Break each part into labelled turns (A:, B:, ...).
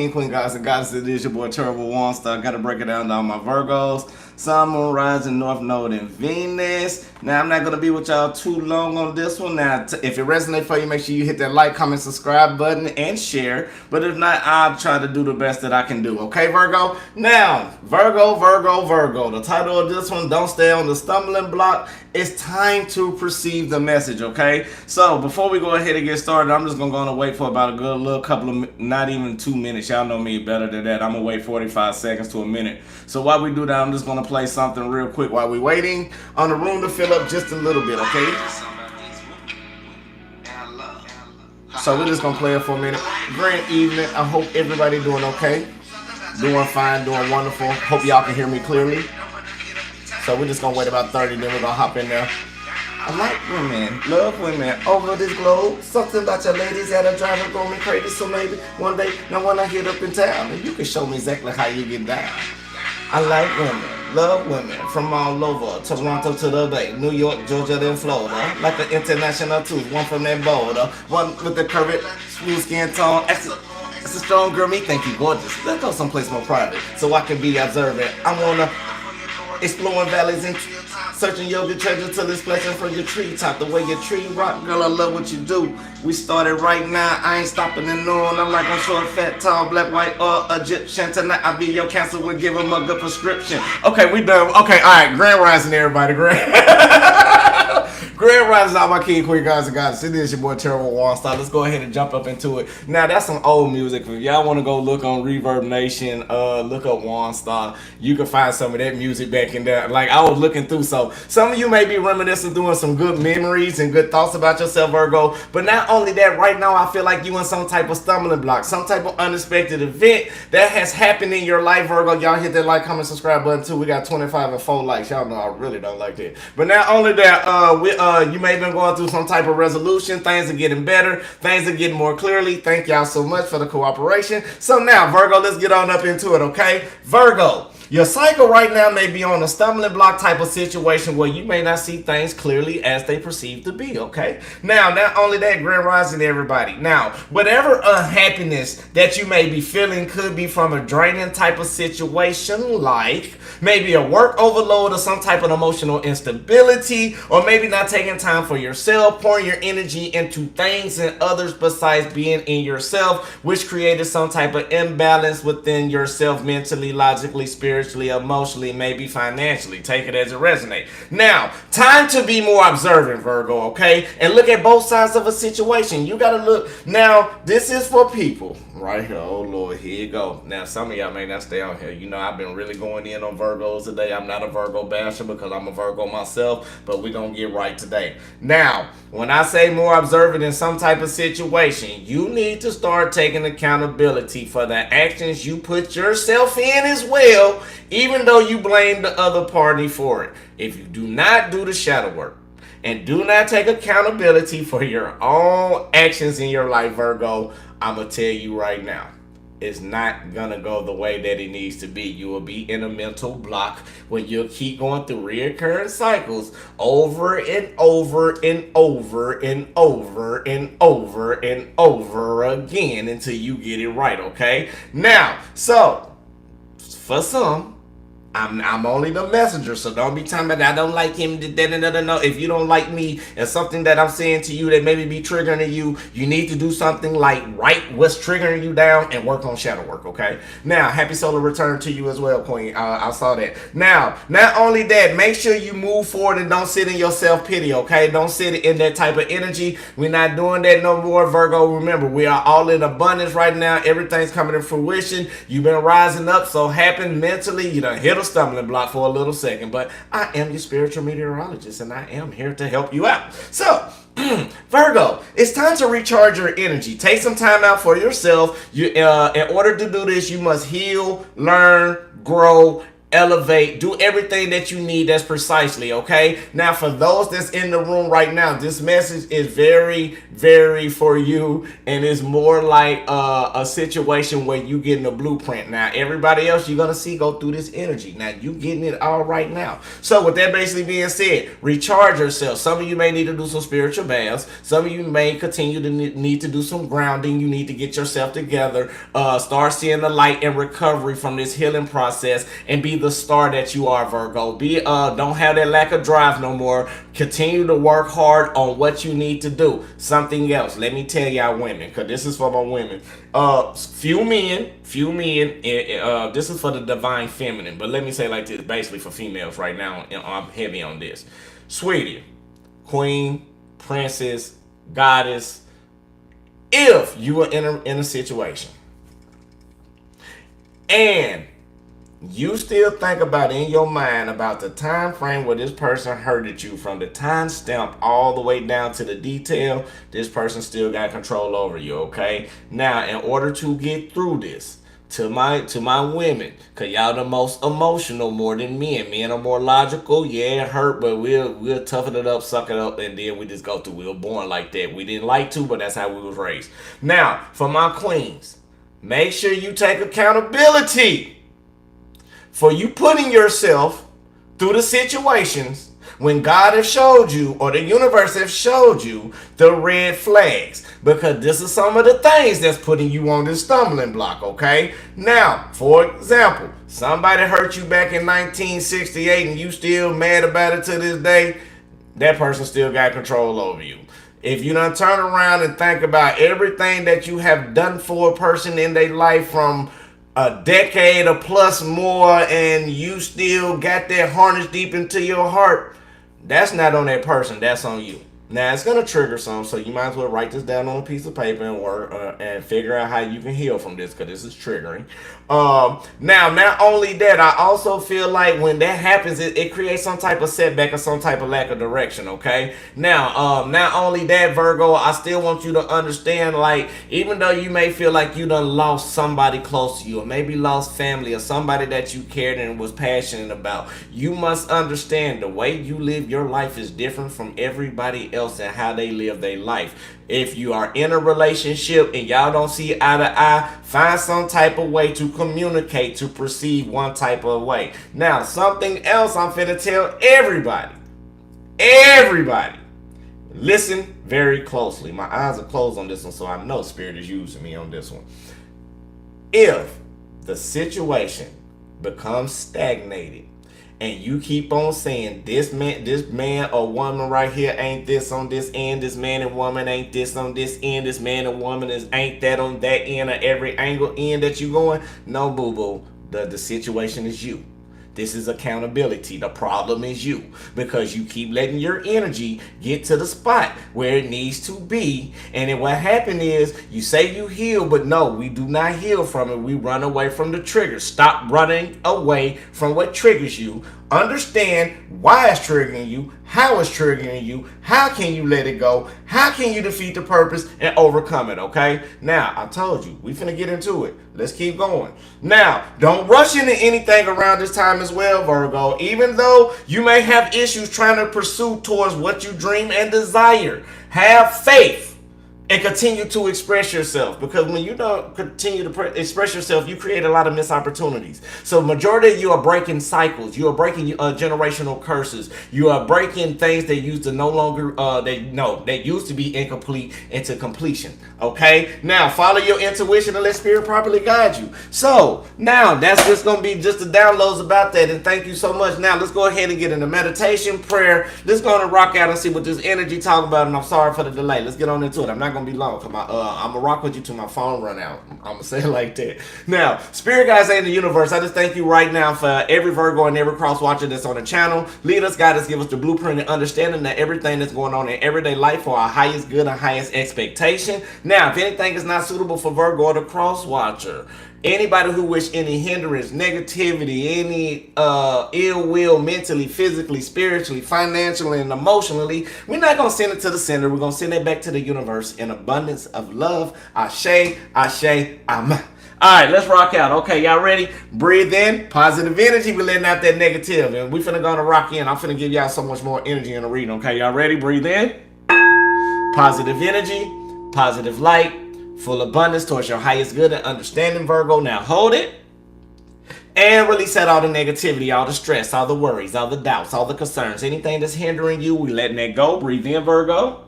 A: Queen guys and goddesses, it is your boy Terrible Waunstar. Gotta break it down to all my Virgos. Sun, Moon, Rising, North Node, and Venus. Now, I'm not gonna be with y'all too long on this one. Now, if it resonates for you, make sure you hit that like, comment, subscribe button, and share. But if not, I'll try to do the best that I can do. Okay, Virgo? Now, Virgo. The title of this one, Don't Stay on the Stumbling Block. It's time to perceive the message, okay? So, before we go ahead and get started, I'm just gonna wait for about a good little couple of, not even 2 minutes. Y'all know me better than that. I'm gonna wait 45 seconds to a minute. So while we do that, I'm just gonna play something real quick while we're waiting on the room to fill up just a little bit, okay? So we're just gonna play it for a minute. Great evening. I hope everybody doing okay. Doing fine, doing wonderful. Hope y'all can hear me clearly. So we're just gonna wait about 30, then we're gonna hop in there. I like women, love women over this globe. Something about your ladies that are driving me crazy. So maybe one day, now when I get up in town, you can show me exactly how you get down. I like women, love women from all over. Toronto to the Bay, New York, Georgia, then Florida. Like an international tooth, one from that border. One with the curved, smooth skin tone. That's a strong girl, me think you gorgeous. Let's go someplace more private so I can be observant. I wanna exploring valleys and searching your treasure till it's blessing from your treetop. The way your tree rock, girl, I love what you do. We started right now, I ain't stopping and on. I'm like I'm short, fat, tall, black, white, or Egyptian. Tonight I'll be your counselor, we'll give him a good prescription. Okay, we done. Okay, alright, Grand Rising everybody, Grand Rising, all my king, queen, guys and goddesses. It is your boy Terrible Waunstar. Let's go ahead and jump up into it. Now, that's some old music. If y'all want to go look on Reverb Nation, look up Waunstar. You can find some of that music back in there. Like, I was looking through. So, some of you may be reminiscing, doing some good memories and good thoughts about yourself, Virgo. But not only that, right now, I feel like you in some type of stumbling block, some type of unexpected event that has happened in your life, Virgo. Y'all hit that like, comment, subscribe button, too. We got 25 and 4 likes. Y'all know I really don't like that. But not only that, you may have been going through some type of resolution. Things are getting better. Things are getting more clearly. Thank y'all so much for the cooperation. So now, Virgo, let's get on up into it, okay? Virgo, your cycle right now may be on a stumbling block type of situation where you may not see things clearly as they perceive to be, okay? Now, not only that, Grand Rising everybody. Now, whatever unhappiness that you may be feeling could be from a draining type of situation, like maybe a work overload or some type of emotional instability, or maybe not taking time for yourself, pouring your energy into things and others besides being in yourself, which created some type of imbalance within yourself mentally, logically, spiritually, emotionally, maybe financially. Take it as it resonates. Now, time to be more observant, Virgo, okay? And look at both sides of a situation. You gotta look. Now, this is for people right here. Oh, Lord, here you go. Now, some of y'all may not stay on here. You know, I've been really going in on Virgos today. I'm not a Virgo basher because I'm a Virgo myself, but we're gonna get right today. Now, when I say more observant in some type of situation, you need to start taking accountability for the actions you put yourself in as well, even though you blame the other party for it. If you do not do the shadow work and do not take accountability for your own actions in your life, Virgo, I'm going to tell you right now, it's not going to go the way that it needs to be. You will be in a mental block when you'll keep going through reoccurring cycles over and over and over and over and over and over again until you get it right, okay? Now, so, for some, I'm only the messenger, so don't be telling me that I don't like him. No, if you don't like me and something that I'm saying to you that maybe be triggering you, you need to do something like write what's triggering you down and work on shadow work, okay? Now, happy solar return to you as well, Queen. I saw that. Now, not only that, make sure you move forward and don't sit in your self-pity, okay? Don't sit in that type of energy. We're not doing that no more, Virgo. Remember, we are all in abundance right now. Everything's coming to fruition. You've been rising up, so happy mentally. You done hit a stumbling block for a little second, but I am your spiritual meteorologist and I am here to help you out. So, Virgo, it's time to recharge your energy. Take some time out for yourself. In order to do this, you must heal, learn, grow, elevate, do everything that you need. That's precisely, okay? Now, for those that's in the room right now, this message is very, very for you, and it's more like a situation where you getting a blueprint. Now, everybody else you're gonna see go through this energy. Now, you getting it all right now. So, with that basically being said, recharge yourself. Some of you may need to do some spiritual baths. Some of you may continue to need to do some grounding. You need to get yourself together, start seeing the light and recovery from this healing process, and be the star that you are, Virgo. Don't have that lack of drive no more. Continue to work hard on what you need to do. Something else, let me tell y'all women, because this is for my women. Few men, this is for the divine feminine, but let me say like this, basically for females right now, and I'm heavy on this. Sweetie, queen, princess, goddess, if you are in a situation and you still think about in your mind about the time frame where this person hurted you, from the time stamp all the way down to the detail, this person still got control over you, okay? Now, in order to get through this, to my women, cause y'all the most emotional more than men. Men are more logical. Yeah, it hurt, but we'll toughen it up, suck it up, and then we just go through. We were born like that. We didn't like to, but that's how we was raised. Now, for my queens, make sure you take accountability for you putting yourself through the situations when God has showed you, or the universe has showed you, the red flags. Because this is some of the things that's putting you on this stumbling block, okay? Now, for example, somebody hurt you back in 1968 and you still mad about it to this day, that person still got control over you. If you don't turn around and think about everything that you have done for a person in their life from a decade or plus more, and you still got that harness deep into your heart, that's not on that person, that's on you. Now, it's going to trigger some, so you might as well write this down on a piece of paper and work and figure out how you can heal from this, because this is triggering. Now, not only that, I also feel like when that happens, it creates some type of setback or some type of lack of direction, okay? Now, not only that, Virgo, I still want you to understand, like, even though you may feel like you done lost somebody close to you, or maybe lost family, or somebody that you cared and was passionate about, you must understand the way you live your life is different from everybody else and how they live their life. If you are in a relationship and y'all don't see eye to eye, find some type of way to communicate, to perceive one type of way. Now, something else I'm finna tell everybody, listen very closely. My eyes are closed on this one, so I know Spirit is using me on this one. If the situation becomes stagnated, and you keep on saying this man or woman right here ain't this on this end, this man and woman ain't this on this end, this man and woman ain't that on that end, or every angle end that you going, no, boo-boo, the situation is you. This is accountability. The problem is you, because you keep letting your energy get to the spot where it needs to be. And then what happened is you say you heal, but no, we do not heal from it. We run away from the trigger. Stop running away from what triggers you. Understand why it's triggering you, how it's triggering you, how can you let it go, how can you defeat the purpose and overcome it, okay? Now, I told you, we finna get into it. Let's keep going. Now, don't rush into anything around this time as well, Virgo. Even though you may have issues trying to pursue towards what you dream and desire, have faith and continue to express yourself, because when you don't continue to express yourself, you create a lot of missed opportunities. So majority of you are breaking cycles. You are breaking generational curses. You are breaking things that used to no longer that used to be incomplete into completion. Okay, now follow your intuition and let Spirit properly guide you. So now that's just gonna be just the downloads about that, and thank you so much. Now let's go ahead and get into meditation, prayer. Let's go on and rock out and see what this energy talk about. And I'm sorry for the delay. Let's get on into it. I'm not gonna be long, because I'm gonna rock with you till my phone run out. I'm gonna say it like that. Now, Spirit guides in the universe, I just thank you right now for every Virgo and every cross watcher that's on the channel. Lead us, guide us, give us the blueprint and understanding that everything that's going on in everyday life for our highest good and highest expectation. Now, if anything is not suitable for Virgo or the cross watcher, anybody who wish any hindrance, negativity, any ill will mentally, physically, spiritually, financially, and emotionally, we're not going to send it to the sender. We're going to send it back to the universe in abundance of love. Ashe, ashe, amen. All right, let's rock out. Okay, y'all ready? Breathe in, positive energy. We're letting out that negative, and we finna go to rock in. I'm finna give y'all so much more energy in the reading. Okay, y'all ready? Breathe in, positive energy, positive light, full abundance towards your highest good and understanding, Virgo. Now hold it. And release out all the negativity, all the stress, all the worries, all the doubts, all the concerns, anything that's hindering you, we letting that go. Breathe in, Virgo.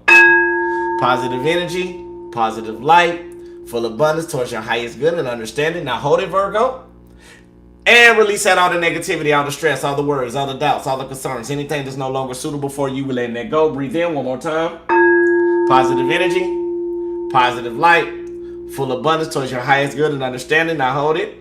A: Positive energy, positive light, full abundance towards your highest good and understanding. Now hold it, Virgo. And release out all the negativity, all the stress, all the worries, all the doubts, all the concerns, anything that's no longer suitable for you, we letting that go. Breathe in one more time. Positive energy, positive light, full abundance towards your highest good and understanding. Now hold it.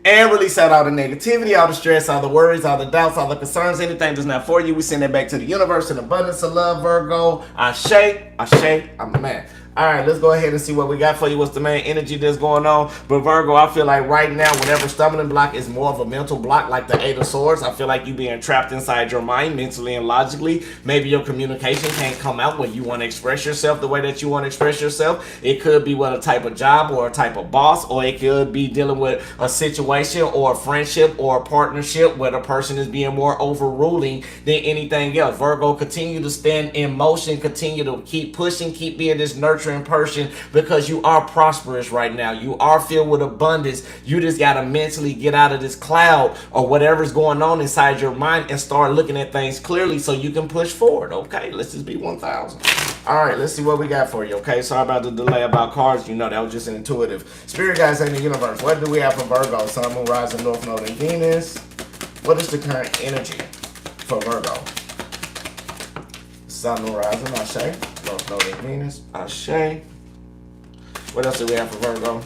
A: And release out all the negativity, all the stress, all the worries, all the doubts, all the concerns, anything that's not for you. We send it back to the universe in abundance of love, Virgo. Ashe, Ashe, I'm the man. All right, let's go ahead and see what we got for you. What's the main energy that's going on? But Virgo, I feel like right now, whatever stumbling block is more of a mental block, like the Eight of Swords. I feel like you being trapped inside your mind mentally and logically. Maybe your communication can't come out when you want to express yourself the way that you want to express yourself. It could be with a type of job or a type of boss, or it could be dealing with a situation or a friendship or a partnership where the person is being more overruling than anything else. Virgo, continue to stand in motion, continue to keep pushing, keep being this nurturing person, because you are prosperous right now. You are filled with abundance. You just got to mentally get out of this cloud or whatever's going on inside your mind and start looking at things clearly so you can push forward. Okay, let's just be 1,000. All right, let's see what we got for you. Okay, sorry about the delay about cards. You know, that was just an intuitive. Spirit guides in the universe. What do we have for Virgo? Sun, Moon, Rising, North Node, and Venus. What is the current energy for Virgo? Sun, Moon, Rising, Ashe. North Node, and Venus. Ashe. What else do we have for Virgo?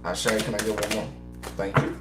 A: Ashe, can I get one more? Thank you.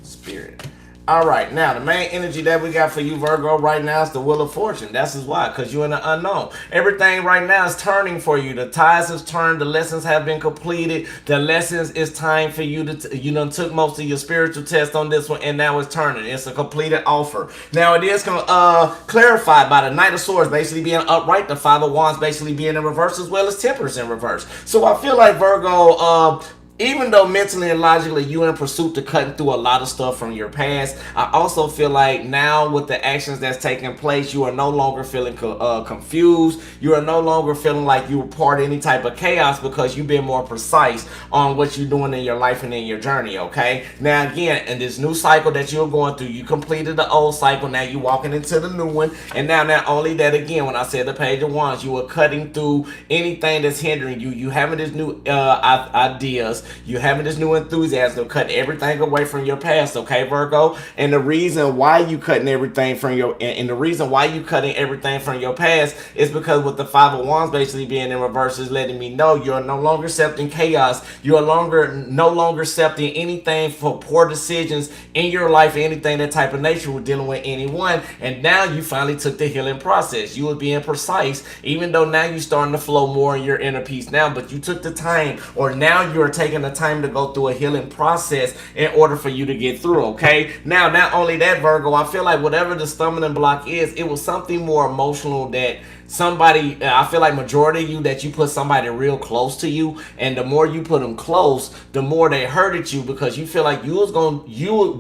A: Spirit. All right, now the main energy that we got for you, Virgo, right now is the Wheel of Fortune. That's why, because you're in the unknown. Everything right now is turning for you. The tides have turned. The lessons have been completed. The lessons, it's time for you to, you done took most of your spiritual test on this one, and now it's turning. It's a completed offer. Now it is clarified by the Knight of Swords basically being upright, the Five of Wands basically being in reverse, as well as Temperance in reverse. So I feel like Virgo, even though mentally and logically you in pursuit to cutting through a lot of stuff from your past, I also feel like now with the actions that's taking place, you are no longer feeling confused. You are no longer feeling like you were part of any type of chaos, because you've been more precise on what you're doing in your life and in your journey, okay? Now again, in this new cycle that you're going through, you completed the old cycle, now you're walking into the new one. And now not only that, again, when I said the Page of Wands, you are cutting through anything that's hindering you. You having this new ideas. You having this new enthusiasm, cutting everything away from your past, okay, Virgo? And the reason why you cutting everything from your past is because with the Five of Wands basically being in reverse is letting me know you're no longer accepting chaos. You're no longer accepting anything for poor decisions in your life, anything that type of nature with dealing with anyone. And now you finally took the healing process. You were being precise, even though now you're starting to flow more in your inner peace now, but you took the time, or now you're taking the time to go through a healing process in order for you to get through, okay? Now, not only that, Virgo, I feel like whatever the stumbling block is, it was something more emotional that somebody, I feel like majority of you, that you put somebody real close to you, and the more you put them close, the more they hurted you, because you feel like you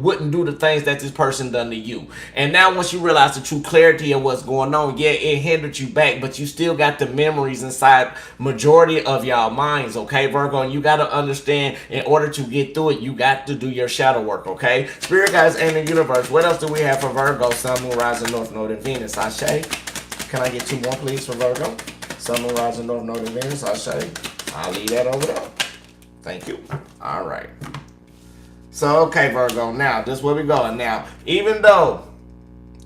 A: wouldn't do the things that this person done to you. And now once you realize the true clarity of what's going on, yeah, it hindered you back, but you still got the memories inside majority of y'all minds, okay, Virgo? And you got to understand, in order to get through it, you got to do your shadow work, okay? Spirit guides and the universe, what else do we have for Virgo? Sun, Moon, Rising, North Node, and Venus. Ashe. Can I get two more, please, for Virgo? Sun, Moon, Rising, North Node, and Venus. Ashe. I'll leave that over there. Thank you. All right. So, okay, Virgo. Now, this is where we going. Now, even though,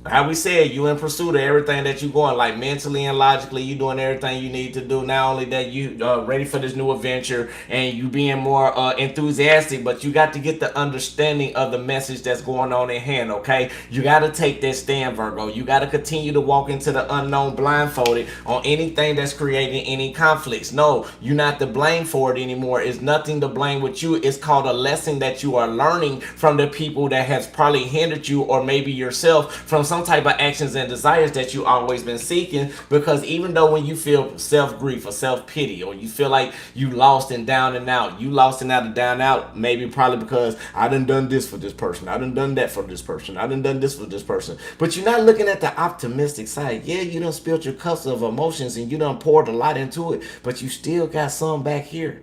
A: how we said, you in pursuit of everything that you going, like mentally and logically, you doing everything you need to do. Not only that, you ready for this new adventure and you being more enthusiastic, but you got to get the understanding of the message that's going on in hand, okay? You got to take that stand, Virgo. You got to continue to walk into the unknown blindfolded on anything that's creating any conflicts. No, you're not to blame for it anymore. It's nothing to blame with you. It's called a lesson that you are learning from the people that has probably hindered you, or maybe yourself, from some type of actions and desires that you always been seeking. Because even though when you feel self-grief or self-pity, or you feel like you lost and down and out, you lost and out and down and out, maybe probably because I done this for this person, I done that for this person, I done this for this person. But you're not looking at the optimistic side. Yeah, you done spilled your cups of emotions and you done poured a lot into it, but you still got some back here.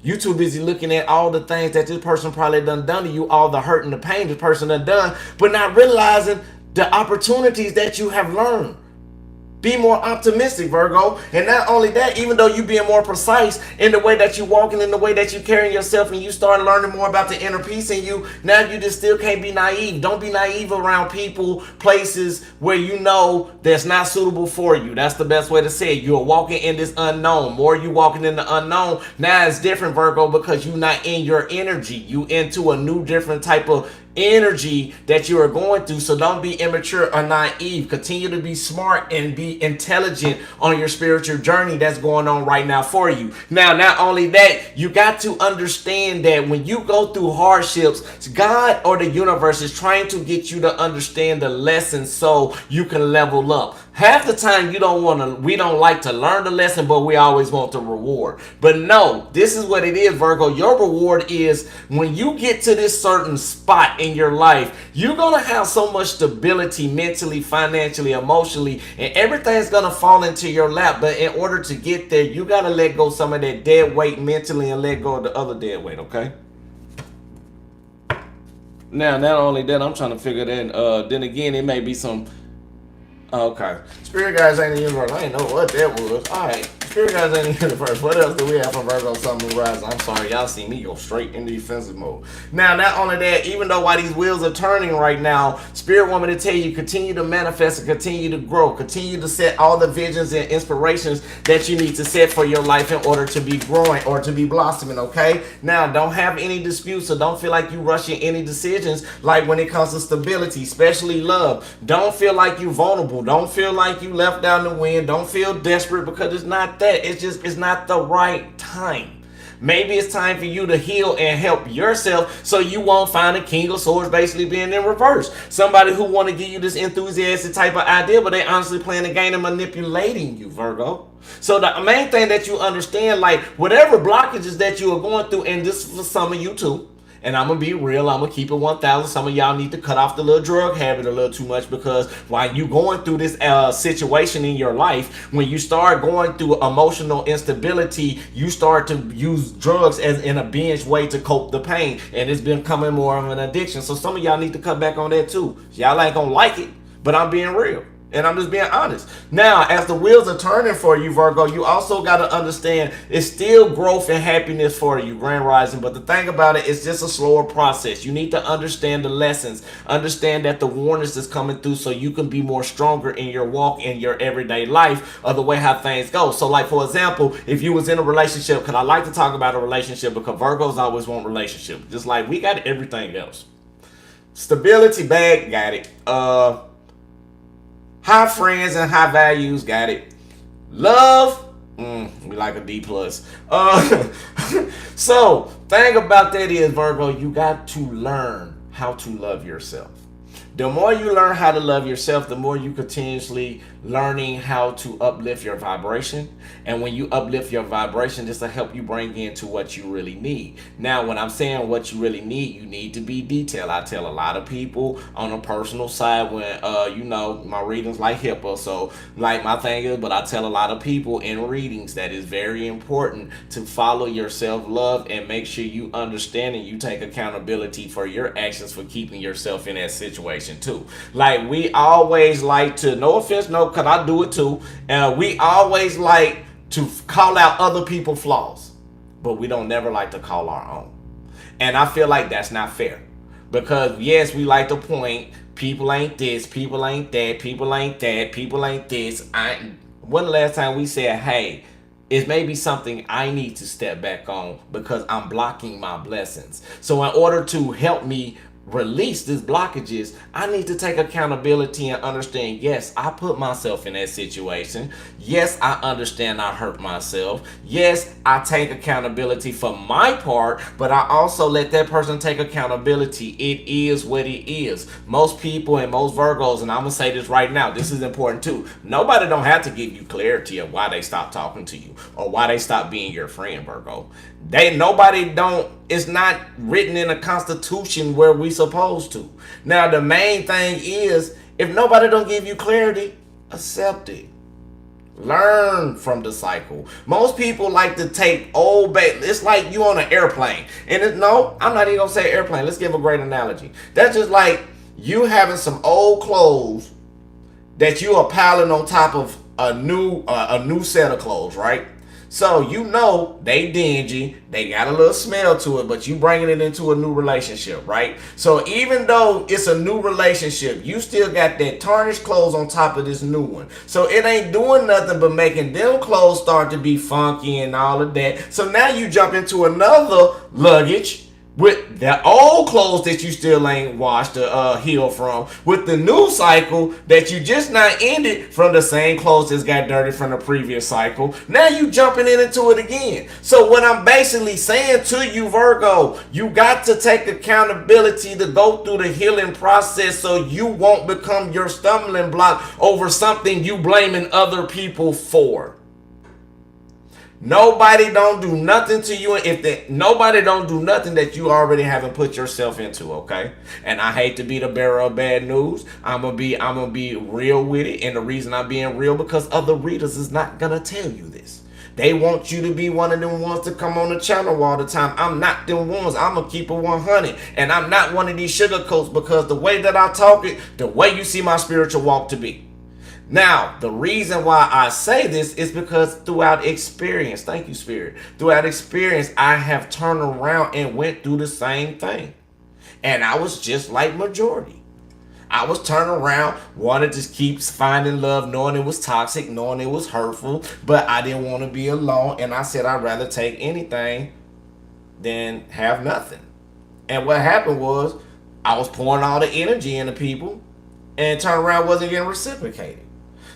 A: You too busy looking at all the things that this person probably done to you, all the hurt and the pain this person done, but not realizing the opportunities that you have learned. Be more optimistic, Virgo. And not only that, even though you being more precise in the way that you walking, in the way that you carrying yourself, and you start learning more about the inner peace in you, now you just still can't be naive. Don't be naive around people, places where you know that's not suitable for you. That's the best way to say it. You're walking in this unknown. More you walking in the unknown, now it's different, Virgo, because you're not in your energy. You into a new, different type of energy that you are going through. So don't be immature or naive. Continue to be smart and be intelligent on your spiritual journey that's going on right now for you. Now, not only that, you got to understand that when you go through hardships, God or the universe is trying to get you to understand the lessons so you can level up. Half the time we don't like to learn the lesson, but we always want the reward. But no, this is what it is, Virgo. Your reward is when you get to this certain spot in your life, you're going to have so much stability mentally, financially, emotionally, and everything's going to fall into your lap. But in order to get there, you got to let go some of that dead weight mentally and let go of the other dead weight, okay? Now, not only that, I'm trying to figure that. Then again, it may be some. Okay. Spirit guys ain't in the universe. I didn't know what that was. Alright. Spirit guys ain't in the universe. What else do we have from Virgo, Sun, Moon, Rising? I'm sorry. Y'all see me go straight into defensive mode. Now, not only that, even though while these wheels are turning right now, Spirit want me to tell you, continue to manifest and continue to grow. Continue to set all the visions and inspirations that you need to set for your life in order to be growing or to be blossoming, okay? Now, don't have any disputes, so don't feel like you rushing any decisions, like when it comes to stability, especially love. Don't feel like you vulnerable. Don't feel like you left down the wind. Don't feel desperate, because it's not that. It's not the right time. Maybe it's time for you to heal and help yourself so you won't find a King of Swords basically being in reverse. Somebody who want to give you this enthusiastic type of idea, but they honestly playing the game and manipulating you, Virgo. So the main thing that you understand, like whatever blockages that you are going through, and this is for some of you too, and I'm going to be real, I'm going to keep it 1,000. Some of y'all need to cut off the little drug habit a little too much, because while you going through this situation in your life, when you start going through emotional instability, you start to use drugs as in a binge way to cope the pain. And it's becoming more of an addiction. So some of y'all need to cut back on that too. Y'all ain't going to like it, but I'm being real. And I'm just being honest. Now, as the wheels are turning for you, Virgo, you also got to understand it's still growth and happiness for you, Grand Rising. But the thing about it, it's just a slower process. You need to understand the lessons. Understand that the warnings is coming through so you can be more stronger in your walk in your everyday life of the way how things go. So like, for example, if you was in a relationship, because I like to talk about a relationship because Virgos always want relationship. Just like we got everything else. Stability, bag, got it. High friends and high values, got it. Love, we like a D+. So, thing about that is, Virgo, you got to learn how to love yourself. The more you learn how to love yourself, the more you continuously learning how to uplift your vibration. And when you uplift your vibration, this will help you bring into what you really need. Now, when I'm saying what you really need, you need to be detailed. I tell a lot of people on a personal side when, my readings like HIPAA. So, like my thing is, but I tell a lot of people in readings that it's very important to follow your self-love and make sure you understand and you take accountability for your actions for keeping yourself in that situation too. Like we always like to, no offense, no, because I do it too. We always like to call out other people's flaws, but we don't never like to call our own. And I feel like that's not fair, because yes, we like to point, people ain't this, people ain't that, people ain't that, people ain't this. When the last time we said, hey, it may be something I need to step back on because I'm blocking my blessings. So in order to help me release these blockages, I need to take accountability and understand, yes, I put myself in that situation. Yes, I understand I hurt myself. Yes, I take accountability for my part, but I also let that person take accountability. It is what it is. Most people and most Virgos, and I'm going to say this right now, this is important too. Nobody don't have to give you clarity of why they stop talking to you or why they stop being your friend, Virgo. It's not written in a constitution where we supposed to. Now, the main thing is, if nobody don't give you clarity, accept it. Learn from the cycle. Most people like to take old it's like you on an airplane. And no, I'm not even gonna say airplane. Let's give a great analogy. That's just like you having some old clothes that you are piling on top of a new set of clothes, right? So you know they dingy, they got a little smell to it, but you bringing it into a new relationship, right? So even though it's a new relationship, you still got that tarnished clothes on top of this new one. So it ain't doing nothing but making them clothes start to be funky and all of that. So now you jump into another luggage with the old clothes that you still ain't washed or healed from, with the new cycle that you just not ended from the same clothes that got dirty from the previous cycle. Now you jumping into it again. So what I'm basically saying to you, Virgo, you got to take accountability to go through the healing process so you won't become your stumbling block over something you blaming other people for. Nobody don't do nothing to you nobody don't do nothing that you already haven't put yourself into, okay? And I hate to be the bearer of bad news. I'm gonna be real with it, and the reason I'm being real because other readers is not gonna tell you this. They want you to be one of them ones to come on the channel all the time. I'm not them ones. I'm gonna keep it 100, and I'm not one of these sugarcoats because the way that I talk it, the way you see my spiritual walk to be. Now, the reason why I say this is because throughout experience, thank you, Spirit, throughout experience, I have turned around and went through the same thing. And I was just like majority. I was turning around, wanted to keep finding love, knowing it was toxic, knowing it was hurtful, but I didn't want to be alone. And I said I'd rather take anything than have nothing. And what happened was I was pouring all the energy into people and turn around wasn't getting reciprocated.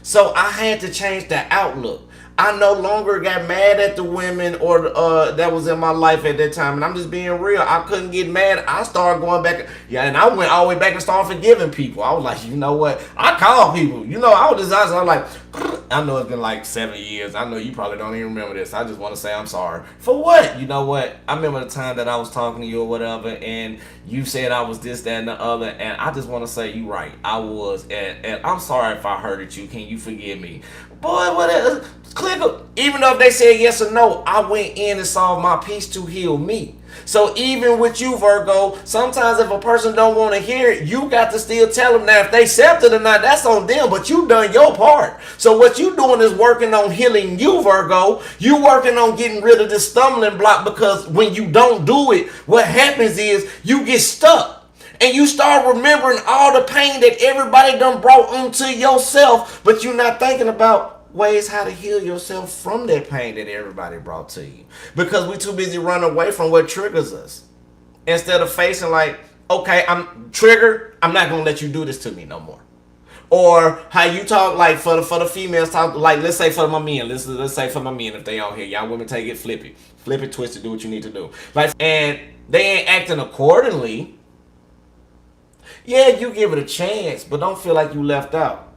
A: So I had to change the outlook. I no longer got mad at the women or that was in my life at that time. And I'm just being real. I couldn't get mad. I started going back. Yeah, and I went all the way back and started forgiving people. I was like, you know what? I called people. You know, I was dishonest. I was like, I know it's been like 7 years. I know you probably don't even remember this. I just want to say I'm sorry. For what? You know what? I remember the time that I was talking to you or whatever, and you said I was this, that, and the other. And I just want to say you right. I was. And I'm sorry if I hurted you. Can you forgive me? Boy, what? Click. Even though if they said yes or no, I went in and solved my piece to heal me. So even with you, Virgo, sometimes if a person don't want to hear it, you got to still tell them. Now, if they accept it or not, that's on them, but you done your part. So what you doing is working on healing you, Virgo. You working on getting rid of this stumbling block, because when you don't do it, what happens is you get stuck. And you start remembering all the pain that everybody done brought onto yourself, but you're not thinking about ways how to heal yourself from that pain that everybody brought to you, because we're too busy running away from what triggers us instead of facing like, okay, I'm triggered, I'm not gonna let you do this to me no more. Or how you talk, like for the females talk, like let's say for my men, let's say for my men, if they on here, y'all women take it, flip it, twist it, do what you need to do, like, and they ain't acting accordingly. Yeah, you give it a chance, but don't feel like you left out.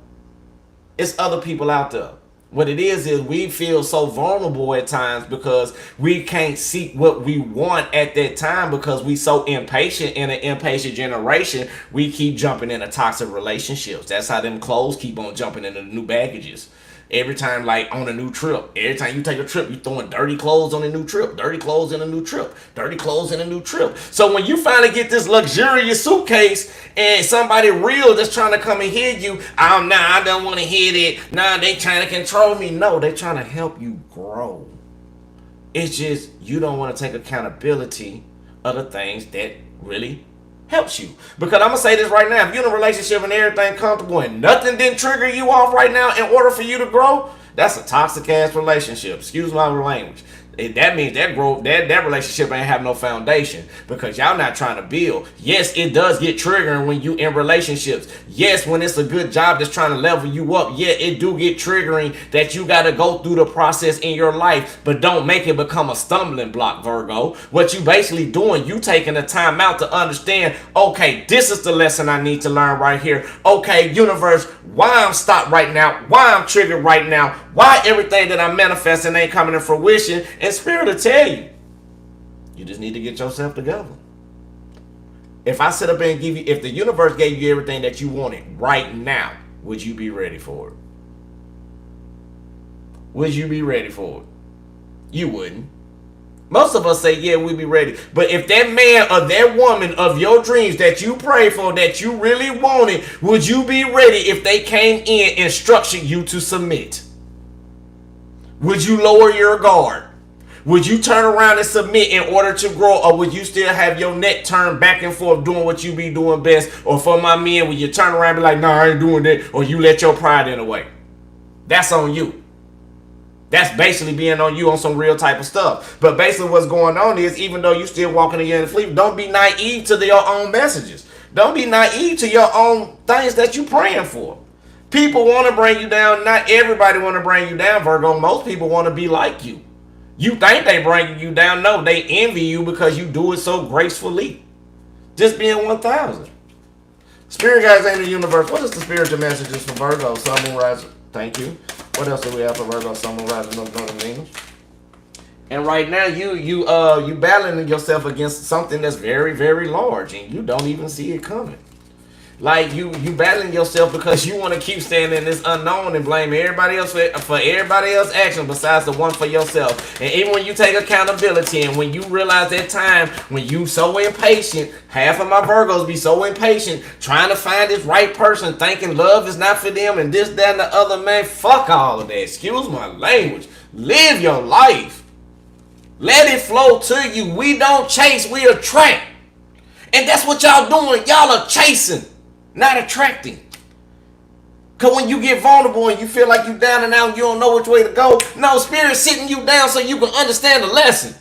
A: It's other people out there. What it is we feel so vulnerable at times because we can't seek what we want at that time, because we so impatient in an impatient generation. We keep jumping into toxic relationships. That's how them clothes keep on jumping into the new baggages. Every time, like on a new trip, every time you take a trip, you throwing dirty clothes on a new trip, dirty clothes in a new trip, dirty clothes in a new trip. So when you finally get this luxurious suitcase and somebody real that's trying to come and hit you, I don't want to hit it. Nah, they trying to control me. No, they trying to help you grow. It's just you don't want to take accountability of the things that really helps you. Because I'm gonna say this right now, if you're in a relationship and everything comfortable and nothing didn't trigger you off right now in order for you to grow, that's a toxic ass relationship. Excuse my language. That means that growth, that relationship ain't have no foundation, because y'all not trying to build. Yes, it does get triggering when you in relationships. Yes, when it's a good job that's trying to level you up, yeah, it do get triggering that you got to go through the process in your life, but don't make it become a stumbling block, Virgo. What you basically doing, you taking the time out to understand, okay, this is the lesson I need to learn right here. Okay, universe, why I'm stopped right now, why I'm triggered right now, why everything that I'm manifesting ain't coming to fruition. And Spirit will tell you, you just need to get yourself together. If I sit up and give you, if the universe gave you everything that you wanted right now, would you be ready for it? Would you be ready for it? You wouldn't. Most of us say, yeah, we'd be ready. But if that man or that woman of your dreams that you pray for, that you really wanted, would you be ready if they came in and structured you to submit? Would you lower your guard? Would you turn around and submit in order to grow, or would you still have your neck turned back and forth doing what you be doing best? Or for my men, would you turn around and be like, no, I ain't doing that, or you let your pride in the way? That's on you. That's basically being on you on some real type of stuff. But basically what's going on is, even though you still walking in your sleep, don't be naive to your own messages. Don't be naive to your own things that you praying for. People want to bring you down. Not everybody want to bring you down, Virgo. Most people want to be like you. You think they bringing you down. No, they envy you because you do it so gracefully. Just being 1,000. Spirit guides in the universe. What is the spiritual messages for Virgo, Sun, Moon, Rising? Thank you. What else do we have for Virgo, Sun, Moon, Rising, Northern Venus? And right now, you battling yourself against something that's very, very large, and you don't even see it coming. Like you battling yourself because you want to keep staying in this unknown and blame everybody else for everybody else's action besides the one for yourself. And even when you take accountability, and when you realize that time when you so impatient, half of my Virgos be so impatient trying to find this right person, thinking love is not for them and this, that, and the other, man, fuck all of that. Excuse my language. Live your life. Let it flow to you. We don't chase, we attract. And that's what y'all doing. Y'all are chasing, not attracting. Because when you get vulnerable and you feel like you down and out and you don't know which way to go, no, Spirit's sitting you down so you can understand the lesson.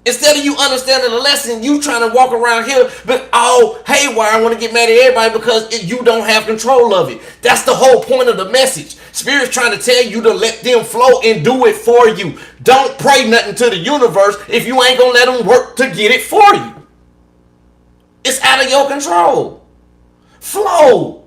A: Instead of you understanding the lesson, you trying to walk around here, but oh, haywire, I want to get mad at everybody because you don't have control of it. That's the whole point of the message. Spirit's trying to tell you to let them flow and do it for you. Don't pray nothing to the universe if you ain't going to let them work to get it for you. It's out of your control. Flow.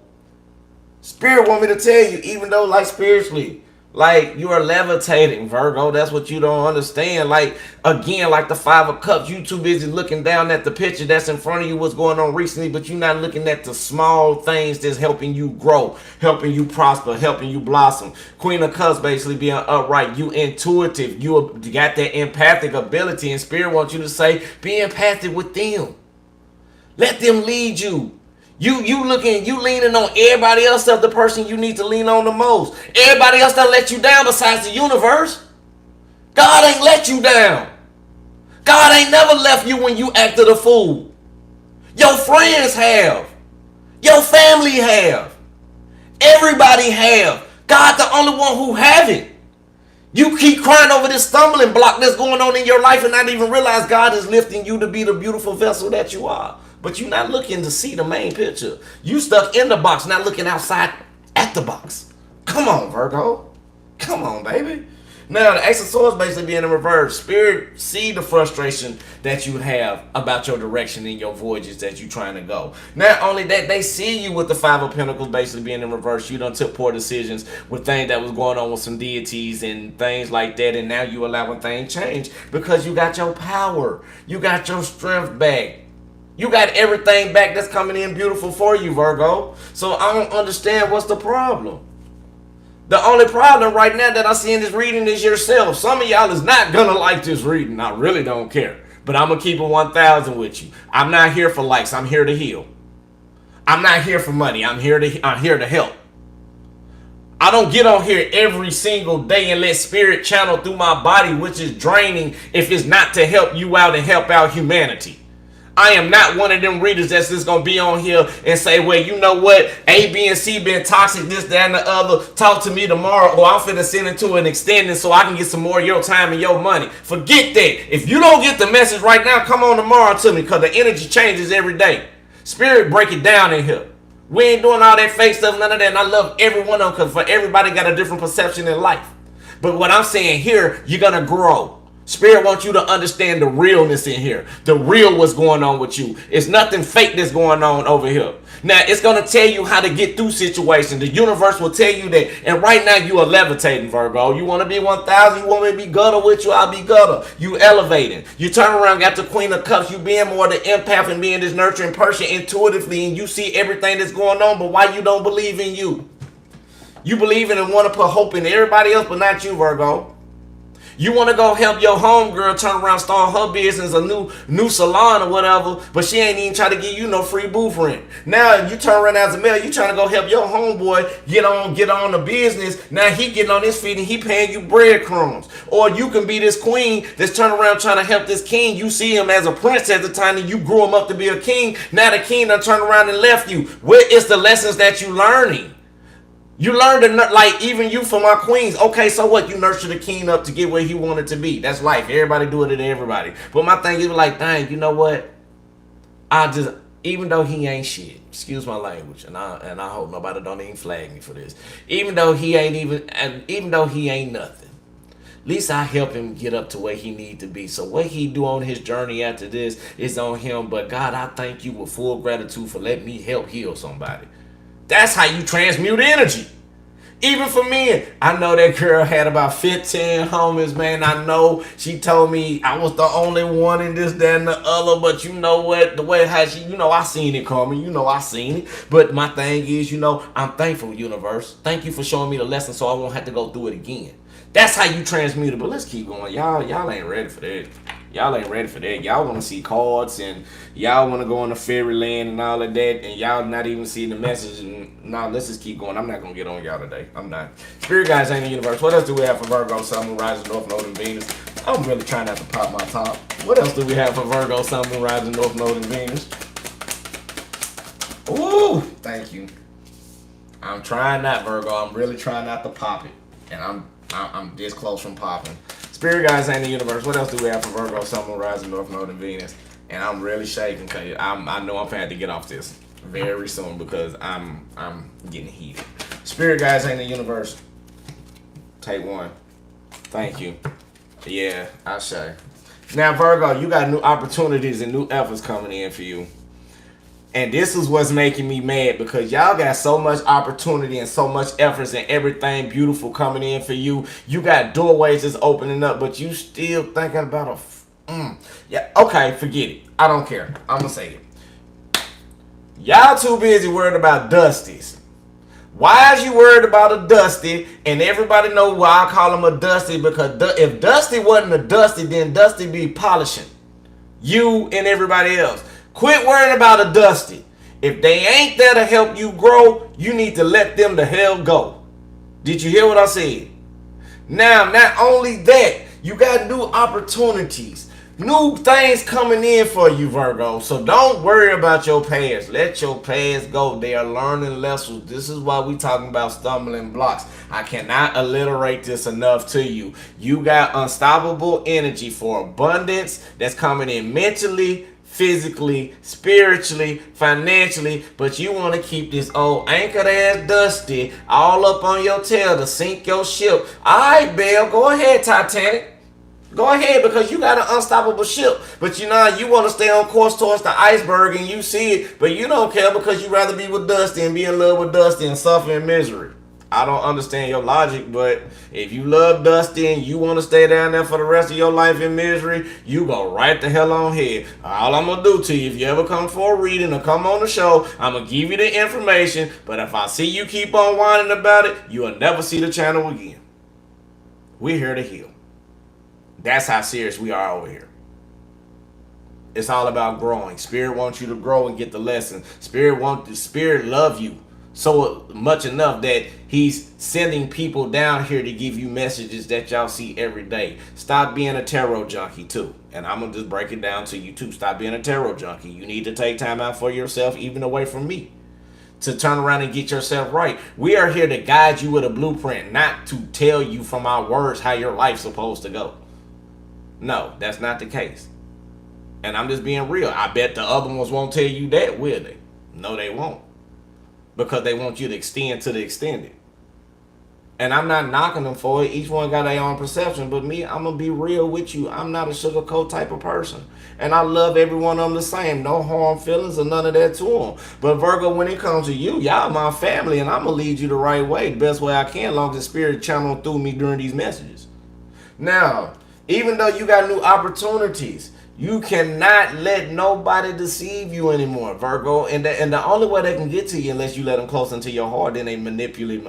A: Spirit want me to tell you, even though like spiritually, like you are levitating, Virgo. That's what you don't understand. Like, again, like the Five of Cups, you too busy looking down at the picture that's in front of you, what's going on recently, but you're not looking at the small things that's helping you grow, helping you prosper, helping you blossom. Queen of Cups basically being upright. You intuitive. You got that empathic ability, and Spirit wants you to say, be empathic with them. Let them lead you. You leaning on everybody else of the person you need to lean on the most. Everybody else that let you down besides the universe. God ain't let you down. God ain't never left you when you acted a fool. Your friends have. Your family have. Everybody have. God the only one who haven't. You keep crying over this stumbling block that's going on in your life and not even realize God is lifting you to be the beautiful vessel that you are. But you're not looking to see the main picture. You stuck in the box, not looking outside at the box. Come on, Virgo. Come on, baby. Now, the Ace of Swords basically being in reverse. Spirit see the frustration that you have about your direction in your voyages that you're trying to go. Not only that, they see you with the Five of Pentacles basically being in reverse. You done took poor decisions with things that was going on with some deities and things like that. And now you allowing things change because you got your power. You got your strength back. You got everything back that's coming in beautiful for you, Virgo. So I don't understand what's the problem. The only problem right now that I see in this reading is yourself. Some of y'all is not going to like this reading. I really don't care. But I'm going to keep it 1,000 with you. I'm not here for likes. I'm here to heal. I'm not here for money. I'm here to help. I don't get on here every single day and let Spirit channel through my body, which is draining if it's not to help you out and help out humanity. I am not one of them readers that's just gonna be on here and say, well, you know what, A, B, and C been toxic, this, that, and the other. Talk to me tomorrow, or I'm finna send it to an extending so I can get some more of your time and your money. Forget that. If you don't get the message right now, come on tomorrow to me, because the energy changes every day. Spirit, break it down in here. We ain't doing all that fake stuff, none of that. And I love every one of them, because for everybody got a different perception in life. But what I'm saying here, you're gonna grow. Spirit wants you to understand the realness in here. The real what's going on with you. It's nothing fake that's going on over here. Now, it's going to tell you how to get through situations. The universe will tell you that. And right now, you are levitating, Virgo. You want to be 1,000. You want me to be gutter with you? I'll be gutter. You elevating. You turn around, got the Queen of Cups. You being more the empath and being this nurturing person intuitively. And you see everything that's going on. But why you don't believe in you? You believe in and want to put hope in everybody else, but not you, Virgo. You want to go help your homegirl turn around, start her business, a new salon or whatever, but she ain't even try to give you no free booth rent. Now you turn around as a male, you trying to go help your homeboy get on the business. Now he getting on his feet and he paying you breadcrumbs. Or you can be this queen that's turning around trying to help this king. You see him as a prince at the time and you grew him up to be a king. Now the king done turned around and left you. Where is the lessons that you learning? You learn to, like, even you for my queens. Okay, so what? You nurture the king up to get where he wanted to be. That's life. Everybody do it to everybody. But my thing is like, dang, you know what? Even though he ain't shit, excuse my language, and I hope nobody don't even flag me for this. Even though he ain't nothing, at least I help him get up to where he need to be. So what he do on his journey after this is on him. But God, I thank you with full gratitude for letting me help heal somebody. That's how you transmute energy. Even for men. I know that girl had about 15 homies, man. I know she told me I was the only one in this, that, and the other. But you know what? The way how she, I seen it coming. I seen it. But my thing is, I'm thankful, universe. Thank you for showing me the lesson so I won't have to go through it again. That's how you transmute it. But let's keep going. Y'all ain't ready for that. Y'all ain't ready for that. Y'all want to see cards and y'all want to go on the fairyland and all of that, and y'all not even seeing the message. And let's just keep going. I'm not going to get on y'all today. I'm not. Spirit guys ain't the universe. What else do we have for Virgo, Sun, Moon, Rising, North Node, and Venus? I'm really trying not to pop my top. What else do we have for Virgo, Sun, Moon, Rising, North Node, and Venus? Ooh, thank you. I'm trying not, Virgo. I'm really trying not to pop it. And I'm this close from popping. Spirit guys ain't the universe. What else do we have for Virgo, Sun, Moon, Rising, North Node, and Venus? And I'm really shaking because I know I'm going to have to get off this very soon because I'm getting heated. Spirit guys ain't the universe. Take one. Thank you. Yeah, I say. Now, Virgo, you got new opportunities and new efforts coming in for you. And this is what's making me mad because y'all got so much opportunity and so much efforts and everything beautiful coming in for you. You got doorways just opening up, but you still thinking about yeah, okay, forget it. I don't care. I'm going to say it. Y'all too busy worried about dusties. Why is you worried about a dusty? And everybody know why I call him a dusty because if dusty wasn't a dusty, then dusty be polishing you and everybody else. Quit worrying about a dusty. If they ain't there to help you grow, you need to let them the hell go. Did you hear what I said? Now, not only that, you got new opportunities. New things coming in for you, Virgo. So don't worry about your past. Let your past go. They are learning lessons. This is why we talking about stumbling blocks. I cannot alliterate this enough to you. You got unstoppable energy for abundance that's coming in mentally, physically, spiritually, financially, but you want to keep this old anchored ass dusty all up on your tail to sink your ship. All right, Belle, go ahead, Titanic. Go ahead, because you got an unstoppable ship. But you want to stay on course towards the iceberg and you see it, but you don't care because you'd rather be with Dusty and be in love with Dusty and suffer in misery. I don't understand your logic, but if you love Dusty and you want to stay down there for the rest of your life in misery, you go right the hell on here. All I'm going to do to you, if you ever come for a reading or come on the show, I'm going to give you the information, but if I see you keep on whining about it, you'll never see the channel again. We're here to heal. That's how serious we are over here. It's all about growing. Spirit wants you to grow and get the lesson. Spirit love you. So much enough that he's sending people down here to give you messages that y'all see every day. Stop being a tarot junkie too. And I'm going to just break it down to you too. Stop being a tarot junkie. You need to take time out for yourself, even away from me, to turn around and get yourself right. We are here to guide you with a blueprint, not to tell you from our words how your life's supposed to go. No, that's not the case. And I'm just being real. I bet the other ones won't tell you that, will they? No, they won't. Because they want you to extend to the extended. And I'm not knocking them for it. Each one got their own perception. But me, I'm going to be real with you. I'm not a sugarcoat type of person. And I love every one of them the same. No harm feelings or none of that to them. But Virgo, when it comes to you, y'all my family. And I'm going to lead you the right way, the best way I can, as long as the spirit channel through me during these messages. Now, even though you got new opportunities, you cannot let nobody deceive you anymore, Virgo. And the only way they can get to you, unless you let them close into your heart, then they manipulate.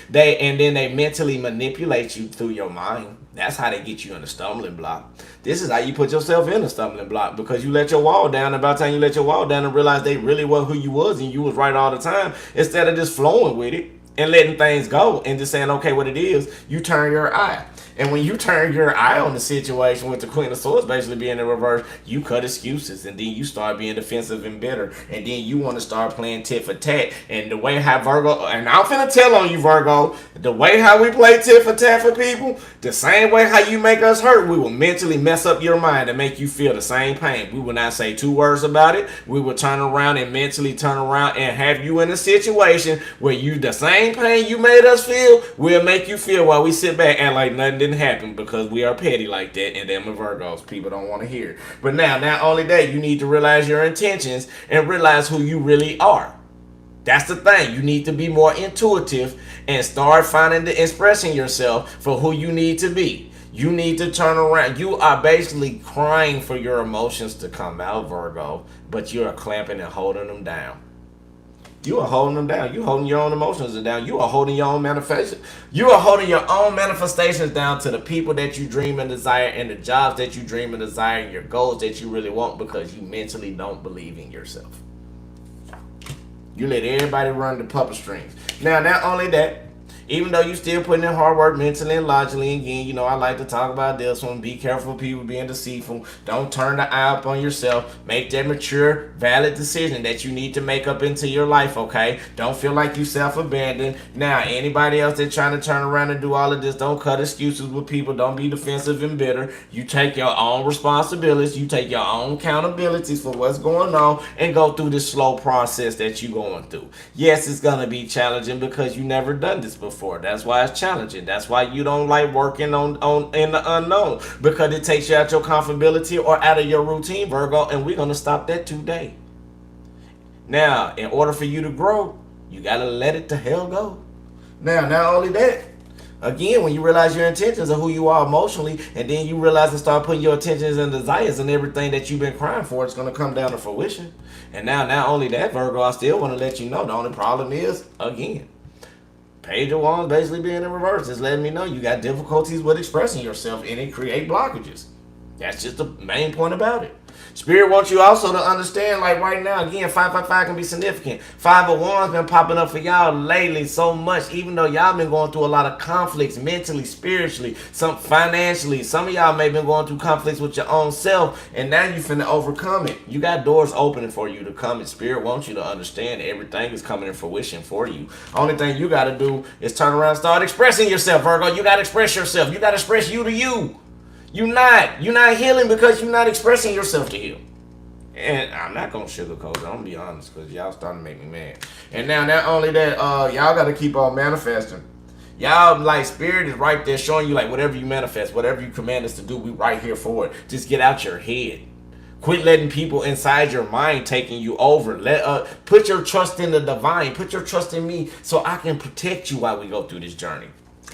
A: Then they mentally manipulate you through your mind. That's how they get you in a stumbling block. This is how you put yourself in a stumbling block, because you let your wall down. And by the time you let your wall down and realize they really were who you was and you was right all the time, instead of just flowing with it and letting things go and just saying, okay, what it is, you turn your eye. And when you turn your eye on the situation with the Queen of Swords basically being in reverse, you cut excuses, and then you start being defensive and bitter, and then you want to start playing tit for tat. And the way how Virgo, and I'm finna tell on you, Virgo, the way how we play tit for tat for people, the same way how you make us hurt, we will mentally mess up your mind and make you feel the same pain. We will not say two words about it. We will turn around and mentally turn around and have you in a situation where you, the same pain you made us feel, we'll make you feel while we sit back and like nothing didn't happen, because we are petty like that, and them are Virgos. People don't want to hear. But now, not only that, you need to realize your intentions and realize who you really are. That's the thing. You need to be more intuitive and start finding the expressing yourself for who you need to be. You need to turn around. You are basically crying for your emotions to come out, Virgo, but you are clamping and holding them down. You are holding them down. You are holding your own emotions down. You are holding your own manifestation. You are holding your own manifestations down to the people that you dream and desire, and the jobs that you dream and desire, and your goals that you really want, because you mentally don't believe in yourself. You let everybody run the puppet strings. Now, not only that, even though you still putting in hard work mentally and logically, again, you know, I like to talk about this one. Be careful of people being deceitful. Don't turn the eye up on yourself. Make that mature, valid decision that you need to make up into your life, okay? Don't feel like you self-abandoned. Now, anybody else that's trying to turn around and do all of this, don't cut excuses with people. Don't be defensive and bitter. You take your own responsibilities. You take your own accountabilities for what's going on and go through this slow process that you're going through. Yes, it's going to be challenging because you never done this before. That's why it's challenging. That's why you don't like working on in the unknown, because it takes you out your comfortability or out of your routine, Virgo, and we're going to stop that today. Now, in order for you to grow, you got to let it to hell go. Now, not only that, again, when you realize your intentions of who you are emotionally, and then you realize and start putting your intentions and desires and everything that you've been crying for, it's going to come down to fruition. And now, not only that, Virgo, I still want to let you know the only problem is, again, Page of Wands basically being in reverse. It's letting me know you got difficulties with expressing yourself, and it create blockages. That's just the main point about it. Spirit wants you also to understand, like right now, again, 555 can be significant. 5 of Wands been popping up for y'all lately so much, even though y'all been going through a lot of conflicts mentally, spiritually, some financially. Some of y'all may have been going through conflicts with your own self, and now you finna overcome it. You got doors opening for you to come, and Spirit wants you to understand everything is coming in fruition for you. Only thing you got to do is turn around and start expressing yourself, Virgo. You got to express yourself. You got to express you to you. You're not healing because you're not expressing yourself to heal. And I'm not going to sugarcoat it. I'm going to be honest, because y'all starting to make me mad. And now, not only that, y'all got to keep on manifesting. Y'all, like, Spirit is right there showing you, like, whatever you manifest, whatever you command us to do, we right here for it. Just get out your head. Quit letting people inside your mind taking you over. Put your trust in the divine. Put your trust in me so I can protect you while we go through this journey.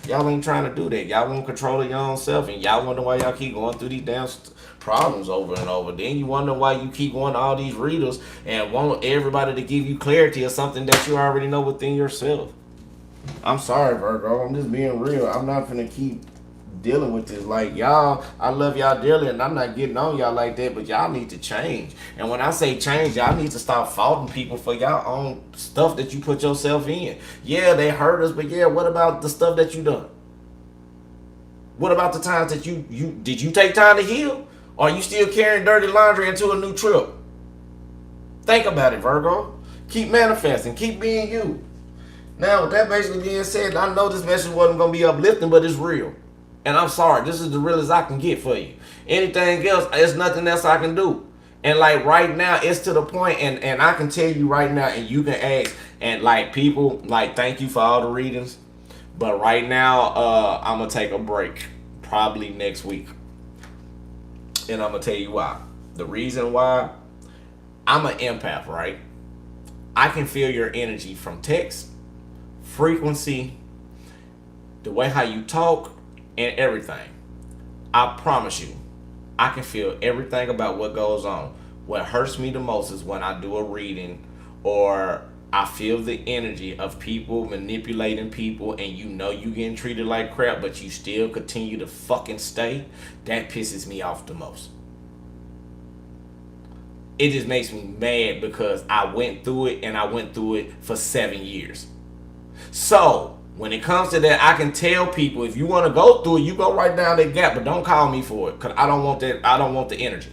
A: Y'all ain't trying to do that. Y'all want control of your own self, and y'all wonder why y'all keep going through these damn problems over and over. Then you wonder why you keep going to all these readers and want everybody to give you clarity of something that you already know within yourself. I'm sorry, Virgo. I'm just being real. I'm not gonna keep dealing with this. Like, y'all, I love y'all dearly, and I'm not getting on y'all like that, but y'all need to change. And when I say change, y'all need to stop faulting people for y'all own stuff that you put yourself in. Yeah, they hurt us, but yeah, what about the stuff that you done? What about the times that you did you take time to heal? Or are you still carrying dirty laundry into a new trip? Think about it, Virgo. Keep manifesting. Keep being you. Now, with that basically being said, I know this message wasn't going to be uplifting, but it's real. And I'm sorry. This is the realest I can get for you. Anything else, there's nothing else I can do. And like right now, it's to the point, and I can tell you right now, and you can ask, and like people, like thank you for all the readings. But right now, I'm going to take a break. Probably next week. And I'm going to tell you why. The reason why, I'm an empath, right? I can feel your energy from text, frequency, the way how you talk, and everything. I promise you, I can feel everything about what goes on. What hurts me the most is when I do a reading or I feel the energy of people manipulating people and you know you getting treated like crap, but you still continue to fucking stay. That pisses me off the most. It just makes me mad because I went through it and I went through it for 7 years. So when it comes to that, I can tell people if you want to go through it, you go right down that gap, but don't call me for it because I don't want that. I don't want the energy.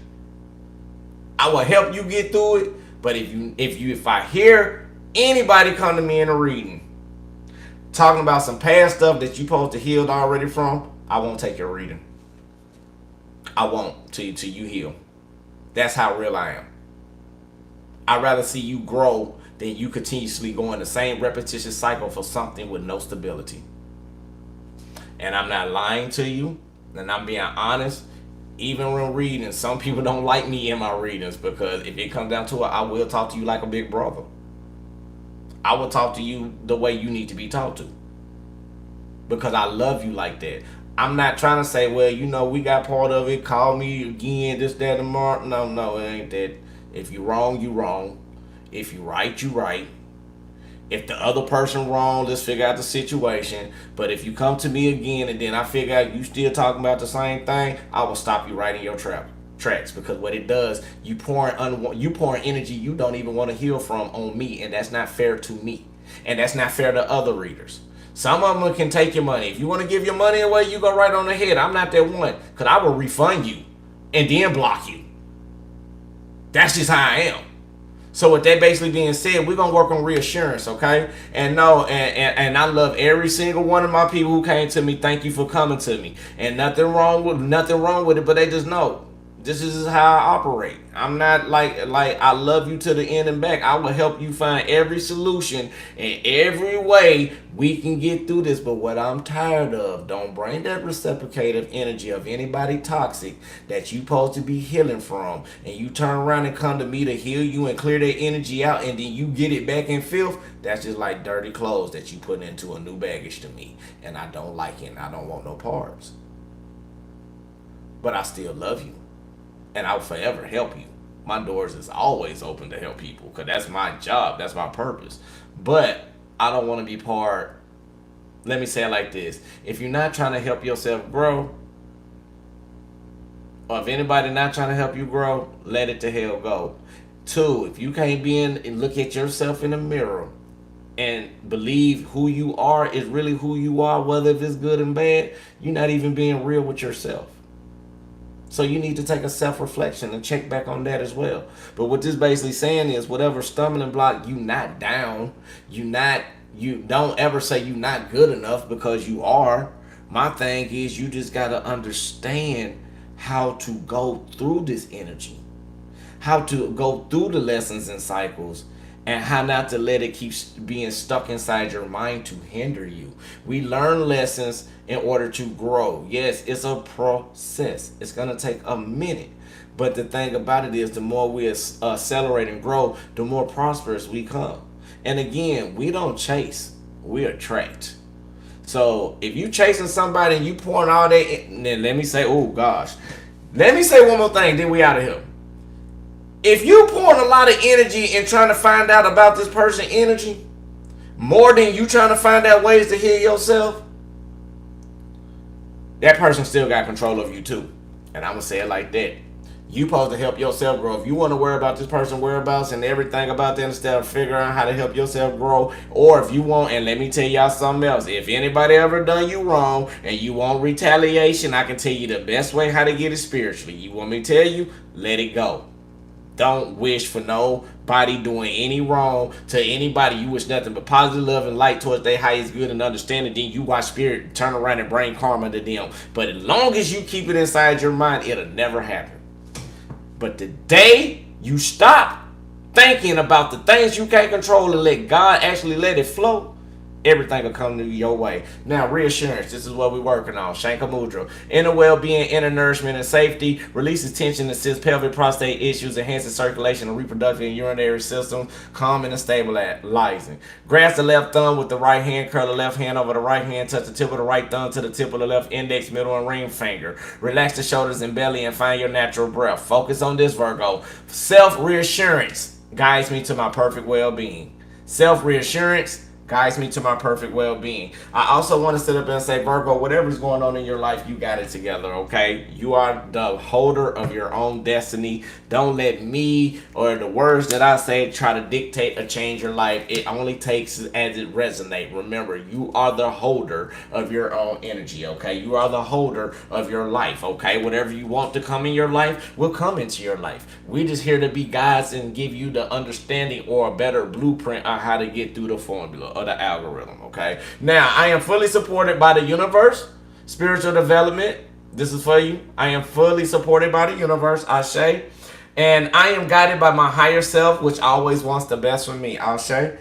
A: I will help you get through it, but if I hear anybody come to me in a reading talking about some past stuff that you supposed to heal already from, I won't take your reading. I won't till you heal. That's how real I am. I'd rather see you grow than you continuously go in the same repetitious cycle for something with no stability. And I'm not lying to you, and I'm being honest. Even when reading, some people don't like me in my readings because if it comes down to it, I will talk to you like a big brother. I will talk to you the way you need to be talked to because I love you like that. I'm not trying to say, well, you know, we got part of it. Call me again, this, that, and tomorrow. No, it ain't that. If you wrong, you wrong. If you right, you right. If the other person wrong, let's figure out the situation. But if you come to me again and then I figure out you still talking about the same thing, I will stop you right in your tracks. Because what it does, you pouring energy you don't even want to heal from on me, and that's not fair to me. And that's not fair to other readers. Some of them can take your money. If you want to give your money away, you go right on ahead. I'm not that one because I will refund you and then block you. That's just how I am. So with that basically being said, we're going to work on reassurance, okay? And no, and I love every single one of my people who came to me. Thank you for coming to me. And nothing wrong with it, but they just know. This is how I operate. I'm not like I love you to the end and back. I will help you find every solution and every way we can get through this. But what I'm tired of, don't bring that reciprocative energy of anybody toxic that you supposed to be healing from. And you turn around and come to me to heal you and clear that energy out and then you get it back in filth. That's just like dirty clothes that you put into a new baggage to me. And I don't like it and I don't want no parts. But I still love you. And I'll forever help you. My doors is always open to help people because that's my job. That's my purpose. But I don't want to be part. Let me say it like this. If you're not trying to help yourself grow, or if anybody not trying to help you grow, let it to hell go. 2, if you can't be in and look at yourself in the mirror and believe who you are is really who you are, whether if it's good and bad, you're not even being real with yourself. So you need to take a self-reflection and check back on that as well. But what this basically saying is whatever stumbling block, you not down. You don't ever say you not good enough because you are. My thing is you just got to understand how to go through this energy. How to go through the lessons and cycles. And how not to let it keep being stuck inside your mind to hinder you. We learn lessons in order to grow. Yes, it's a process. It's going to take a minute. But the thing about it is the more we accelerate and grow, the more prosperous we come. And again, we don't chase. We attract. So if you chasing somebody and you pouring all that in, then let me say, oh gosh. Let me say one more thing, then we out of here. If you pouring a lot of energy and trying to find out about this person's energy, more than you trying to find out ways to heal yourself, that person still got control of you too. And I'm going to say it like that. You supposed to help yourself grow. If you want to worry about this person's whereabouts and everything about them instead of figuring out how to help yourself grow, or if you want, and let me tell y'all something else. If anybody ever done you wrong and you want retaliation, I can tell you the best way how to get it spiritually. You want me to tell you? Let it go. Don't wish for nobody doing any wrong to anybody. You wish nothing but positive love and light towards their highest good and understanding. Then you watch spirit turn around and bring karma to them. But as long as you keep it inside your mind, it'll never happen. But the day you stop thinking about the things you can't control and let God actually let it flow, everything will come to your way. Now, reassurance. This is what we're working on. Shankar Mudra. Inner well-being, inner nourishment, and safety. Releases tension, assists pelvic prostate issues, enhances circulation and reproductive and urinary systems, calming and stabilizing. Grasp the left thumb with the right hand, curl the left hand over the right hand, touch the tip of the right thumb to the tip of the left index, middle, and ring finger. Relax the shoulders and belly and find your natural breath. Focus on this, Virgo. Self-reassurance guides me to my perfect well-being. Self-reassurance guides me to my perfect well-being. I also want to sit up and say, Virgo, whatever's going on in your life, you got it together, okay? You are the holder of your own destiny. Don't let me or the words that I say try to dictate or change your life. It only takes as it resonates. Remember, you are the holder of your own energy, okay? You are the holder of your life, okay? Whatever you want to come in your life will come into your life. We're just here to be guides and give you the understanding or a better blueprint on how to get through the formula or the algorithm, okay? Now, I am fully supported by the universe. Spiritual development, this is for you. I am fully supported by the universe, Ashe. And I am guided by my higher self, which always wants the best for me, Ashe.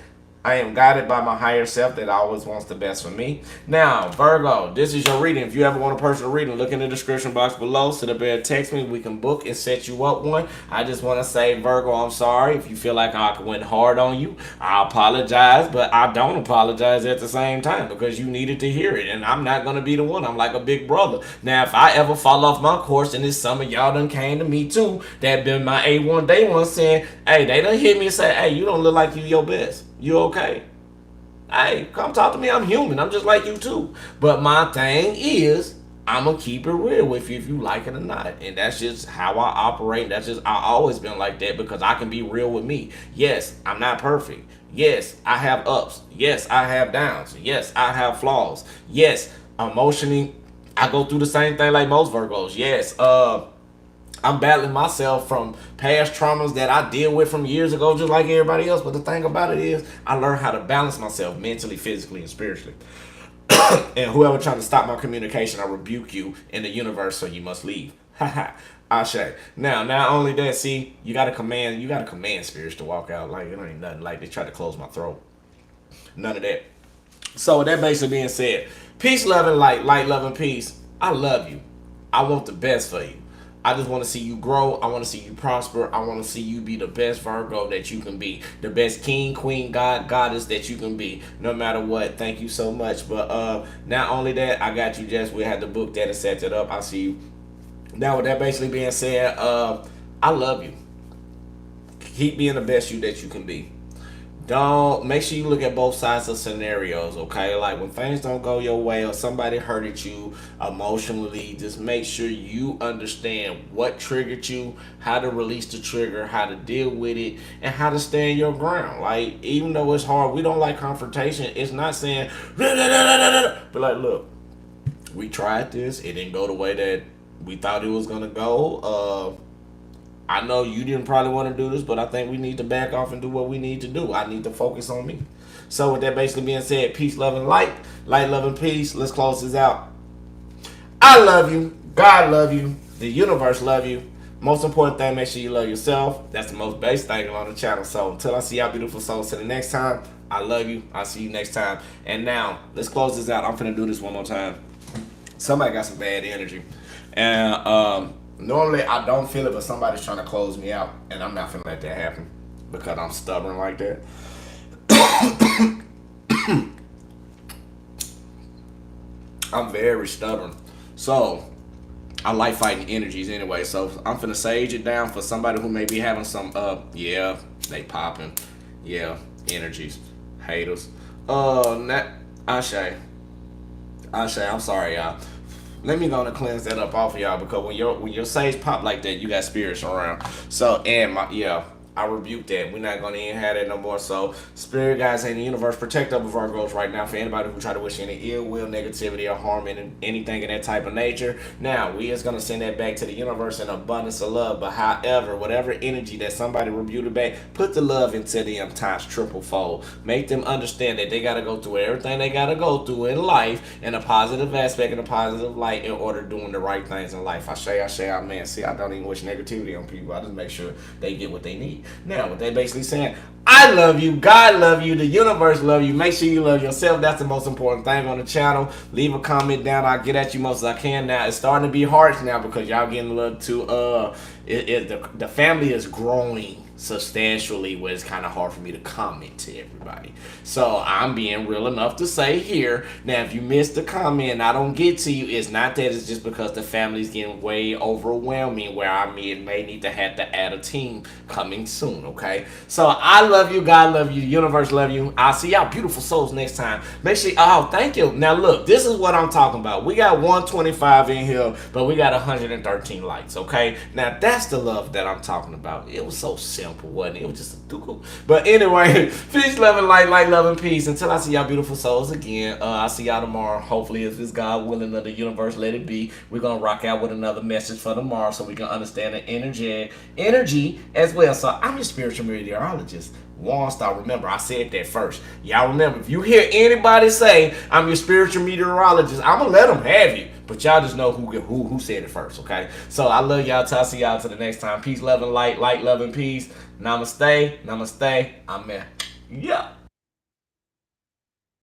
A: I am guided by my higher self that always wants the best for me. Now, Virgo, this is your reading. If you ever want a personal reading, look in the description box below. Sit up there and text me. We can book and set you up one. I just want to say, Virgo, I'm sorry. If you feel like I went hard on you, I apologize. But I don't apologize at the same time because you needed to hear it. And I'm not going to be the one. I'm like a big brother. Now, if I ever fall off my course, and it's some of y'all done came to me too, that been my A1 day one saying, hey, they done hit me and say, hey, you don't look like you your best. You okay? Hey, come talk to me. I'm human. I'm just like you too. But my thing is, I'm going to keep it real with you if you like it or not. And that's just how I operate. That's just, I've always been like that because I can be real with me. Yes, I'm not perfect. Yes, I have ups. Yes, I have downs. Yes, I have flaws. Yes, emotionally, I go through the same thing like most Virgos. Yes, I'm battling myself from past traumas that I deal with from years ago, just like everybody else. But the thing about it is, I learned how to balance myself mentally, physically, and spiritually. And whoever trying to stop my communication, I rebuke you in the universe, so you must leave. Ashe. Now, not only that, see, you gotta command spirits to walk out. Like it ain't nothing like they try to close my throat. None of that. So with that basically being said, peace, love, and light, love, and peace. I love you. I want the best for you. I just want to see you grow. I want to see you prosper. I want to see you be the best Virgo that you can be. The best king, queen, god, goddess that you can be. No matter what. Thank you so much. But not only that, I got you, Jess. We had to book that and set it up. I see you. Now with that basically being said, I love you. Keep being the best you that you can be. Don't make sure you look at both sides of scenarios, okay? Like when things don't go your way or somebody hurted you emotionally, just make sure you understand what triggered you, how to release the trigger, how to deal with it, and how to stand your ground. Like, even though it's hard, we don't like confrontation. It's not saying, but like, look, we tried this. It didn't go the way that we thought it was going to go. I know you didn't probably want to do this, but I think we need to back off and do what we need to do. I need to focus on me. So with that basically being said, peace, love, and light. Light, love, and peace. Let's close this out. I love you. God love you. The universe love you. Most important thing, make sure you love yourself. That's the most basic thing on the channel. So until I see y'all beautiful souls till the next time, I love you. I'll see you next time. And now, let's close this out. I'm finna do this one more time. Somebody got some bad energy. And normally I don't feel it, but somebody's trying to close me out, and I'm not finna let that happen because I'm stubborn like that. I'm very stubborn, so I like fighting energies anyway. So I'm finna sage it down for somebody who may be having some yeah, they popping, yeah, energies, haters. Ashe, I'm sorry, y'all. Let me go and cleanse that up off of y'all, because when your sage pop like that, you got spirits around. So, and I rebuke that. We're not going to even have that no more. So, spirit guys in the universe, protect us Virgos right now for anybody who try to wish any ill will, negativity, or harm in anything of that type of nature. Now, we is going to send that back to the universe in abundance of love. But however, whatever energy that somebody rebuked back, put the love into them times triple fold. Make them understand that they got to go through everything they got to go through in life in a positive aspect and a positive light in order doing the right things in life. I say, amen. See, I don't even wish negativity on people. I just make sure they get what they need. Now, what they basically saying, I love you, God love you, the universe love you. Make sure you love yourself. That's the most important thing on the channel. Leave a comment down. I'll get at you most as I can. Now, it's starting to be harsh now because y'all getting a little too, the family is growing substantially where it's kind of hard for me to comment to everybody. So I'm being real enough to say here, now if you missed the comment and I don't get to you, it's not that, it's just because the family's getting way overwhelming where I may need to have to add a team coming soon, okay? So I love you, God love you, the universe love you. I'll see y'all beautiful souls next time. Make sure, oh, thank you. Now look, this is what I'm talking about. We got 125 in here, but we got 113 likes, okay? Now that's the love that I'm talking about. It was so simple. Wasn't it? It was just a dooku. But anyway, peace, love, and light, love, and peace. Until I see y'all beautiful souls again, I'll see y'all tomorrow. Hopefully, if it's God willing of the universe, let it be. We're going to rock out with another message for tomorrow so we can understand the energy as well. So I'm your spiritual meteorologist, Waunstar. Remember, I said that first. Y'all remember, if you hear anybody say, I'm your spiritual meteorologist, I'm going to let them have you. But y'all just know who said it first, okay? So I love y'all. I'll see y'all till the next time. Peace, love, and light, love, and peace. Namaste, amen. Yeah.